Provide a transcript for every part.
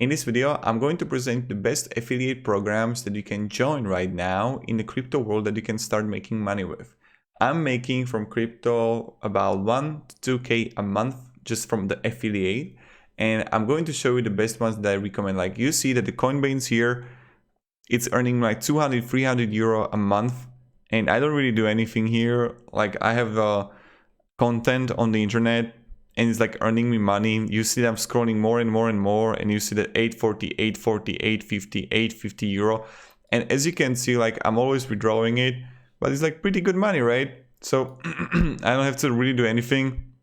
In this video, I'm going to present the best affiliate programs that you can join right now in the crypto world that you can start making money with. I'm making from crypto about 1 to 2K a month just from the affiliate, and I'm going to show you the best ones that I recommend. Like you see that the Coinbase here, it's earning like 200, 300 euro a month, and I don't really do anything here. Like I have content on the internet and it's like earning me money. You see that I'm scrolling more and more and more, and you see that 840, 840, 850, 850 euro. And as you can see, like I'm always withdrawing it, but it's like pretty good money, right? So I don't have to really do anything.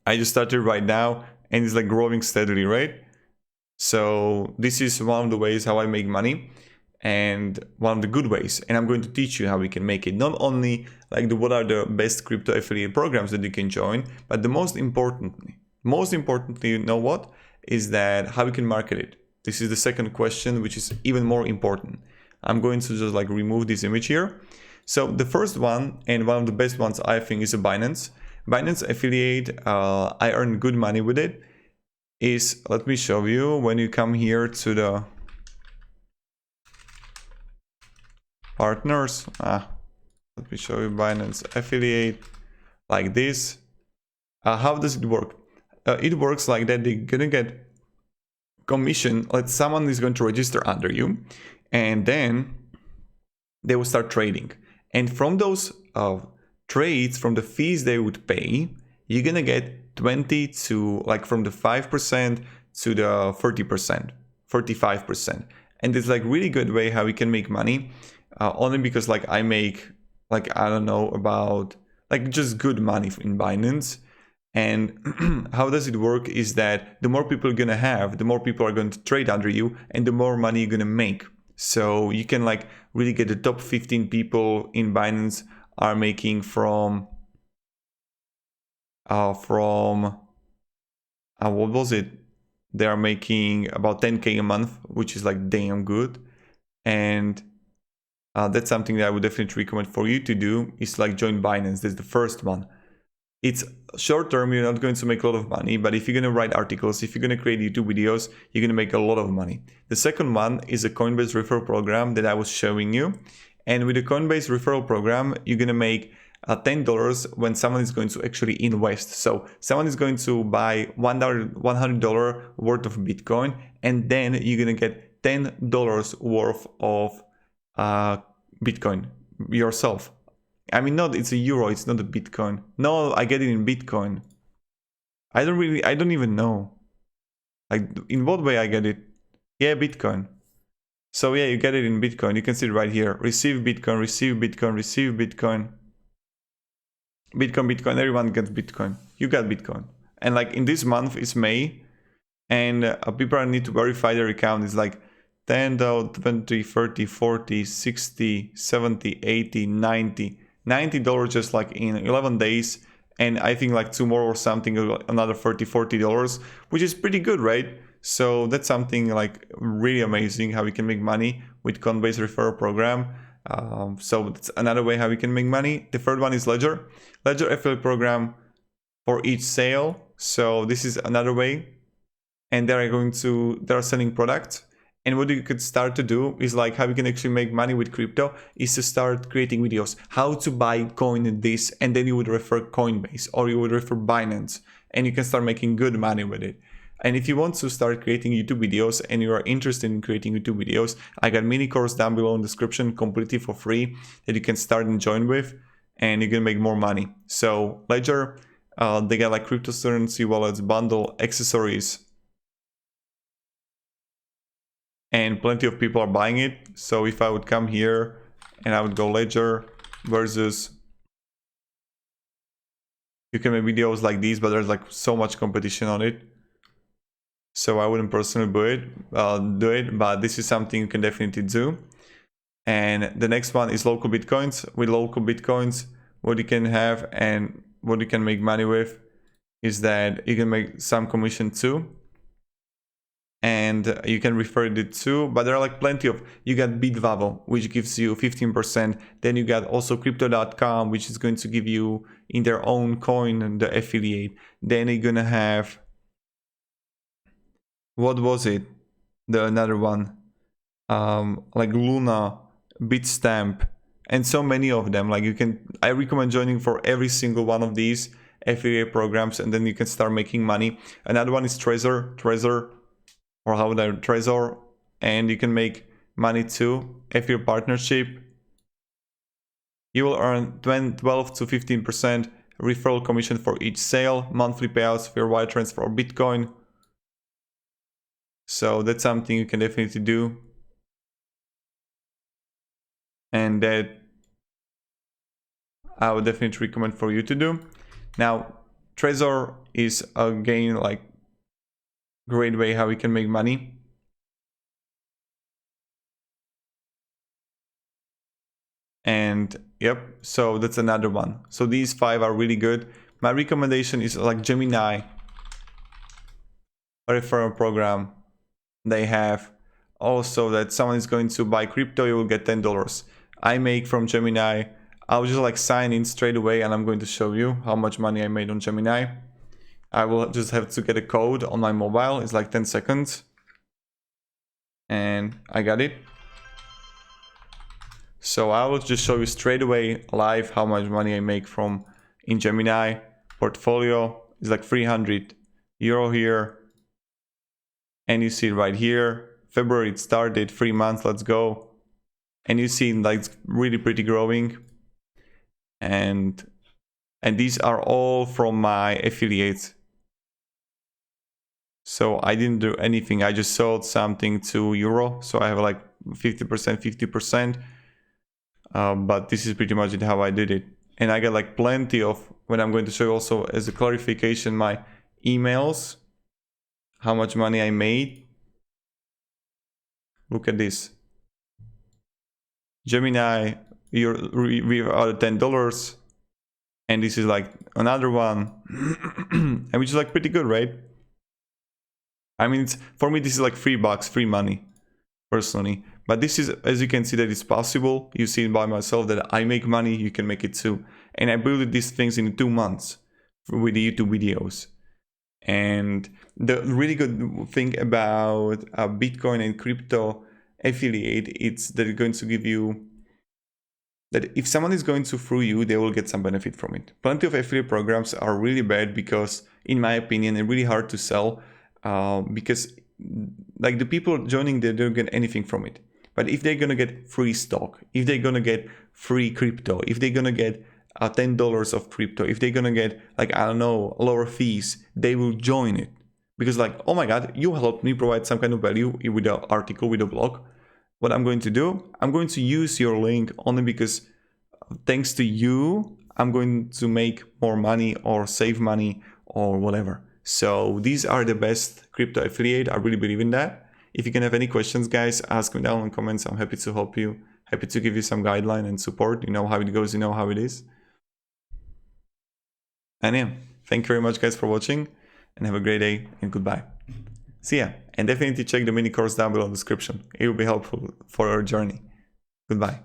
I just started right now and it's like growing steadily, right? So this is one of the ways how I make money, and one of the good ways, and I'm going to teach you how we can make it. Not only like what are the best crypto affiliate programs that you can join, but the most importantly, you know what, is that how we can market it. This is the second question, which is even more important. I'm going to just like remove this image here. So the first one, and one of the best ones I think, is a Binance affiliate. I earn good money with it. Let me show you. When you come here to the partners, let me show you Binance affiliate like this. How does it work? It works like that. They're gonna get commission. Like someone is going to register under you, and then they will start trading. And from those trades, from the fees they would pay, you're gonna get 20 to like from the 5% to the 30%, 45%. And it's like really good way how we can make money. Only because like I make like, I don't know, about like just good money in Binance. And how does it work is that the more people you're gonna have, the more people are going to trade under you, and the more money you're gonna make. So you can like really get the top 15 people in Binance are making from what was it? They are making about 10K a month, which is like damn good. And that's something that I would definitely recommend for you to do, is like join Binance. That's the first one. It's short term, you're not going to make a lot of money, but if you're going to write articles, if you're going to create YouTube videos, you're going to make a lot of money. The second one is a Coinbase referral program that I was showing you. And with the Coinbase referral program, you're going to make $10 when someone is going to actually invest. So someone is going to buy $100 worth of Bitcoin, and then you're going to get $10 worth of Bitcoin yourself. I mean, not, it's a euro, it's not a Bitcoin. No, I get it in Bitcoin. I don't even know. Like, in what way I get it? Yeah, Bitcoin. So yeah, you get it in Bitcoin. You can see it right here. Receive Bitcoin, receive Bitcoin, receive Bitcoin. Bitcoin, everyone gets Bitcoin. You got Bitcoin. And like in this month, it's May, and people need to verify their account. It's like 10, 20, 30, 40, 60, 70, 80, 90. $90 just like in 11 days, and I think like tomorrow or something another $40, which is pretty good, right? So that's something like really amazing how we can make money with Coinbase referral program. So that's another way how we can make money. The third one is Ledger affiliate program for each sale. So this is another way, and they're selling products. And what you could start to do is like how you can actually make money with crypto is to start creating videos. How to buy coin in this, and then you would refer Coinbase or you would refer Binance, and you can start making good money with it. And if you want to start creating YouTube videos and you are interested in creating YouTube videos, I got mini course down below in the description completely for free that you can start and join with, and you can make more money. So Ledger, they got like cryptocurrency wallets, bundle, accessories, and plenty of people are buying it. So if I would come here and I would go Ledger versus, you can make videos like these, but there's like so much competition on it. So I wouldn't personally do it, but this is something you can definitely do. And the next one is local Bitcoins. With local Bitcoins, what you can have and what you can make money with is that you can make some commission too. And you can refer it to, but there are like plenty of, you got Bitvavo, which gives you 15%. Then you got also crypto.com, which is going to give you in their own coin the affiliate. Then you're gonna have what was it? The another one, like Luna, Bitstamp, and so many of them. Like I recommend joining for every single one of these affiliate programs, and then you can start making money. Another one is Trezor, or how would I, Trezor, and you can make money too. Affiliate partnership, you will earn 12 to 15% referral commission for each sale, monthly payouts for your wire transfer or Bitcoin. So that's something you can definitely do. And that I would definitely recommend for you to do. Now, Trezor is again like great way how you can make money. And yep, so that's another one. So these 5 are really good. My recommendation is like Gemini, a referral program. They have also that someone is going to buy crypto, you will get $10. I make from Gemini. I'll just like sign in straight away, and I'm going to show you how much money I made on Gemini. I will just have to get a code on my mobile. It's like 10 seconds. And I got it. So I will just show you straight away live how much money I make from in Gemini. Portfolio is like 300 euro here. And you see right here, February it started, 3 months, let's go. And you see like it's really pretty growing. And these are all from my affiliates. So I didn't do anything, I just sold something to euro. So I have like 50%, 50%. But this is pretty much it how I did it. And I got like plenty of, when I'm going to show you also as a clarification, my emails, how much money I made. Look at this. Gemini, we are $10. And this is like another one. And which is like pretty good, right? I mean, for me, this is like $3, free money, personally. But this is, as you can see, that it's possible. You see it by myself that I make money, you can make it too. And I built these things in 2 months with the YouTube videos. And the really good thing about Bitcoin and crypto affiliate, it's that it's going to give you, that if someone is going to through you, they will get some benefit from it. Plenty of affiliate programs are really bad because, in my opinion, they're really hard to sell because like the people joining, they don't get anything from it. But if they're gonna get free stock, if they're gonna get free crypto, if they're gonna get $10 of crypto, if they're gonna get like, I don't know, lower fees, they will join it. Because like, oh my God, you helped me provide some kind of value with the article, with the blog. What I'm going to do, I'm going to use your link only because thanks to you, I'm going to make more money or save money or whatever. So these are the best crypto affiliate. I really believe in that. If you can have any questions, guys, ask me down in the comments. I'm happy to help you. Happy to give you some guideline and support. You know how it goes, you know how it is. And yeah, thank you very much, guys, for watching, and have a great day, and goodbye. See ya, and definitely check the mini course down below in the description. It will be helpful for our journey. Goodbye.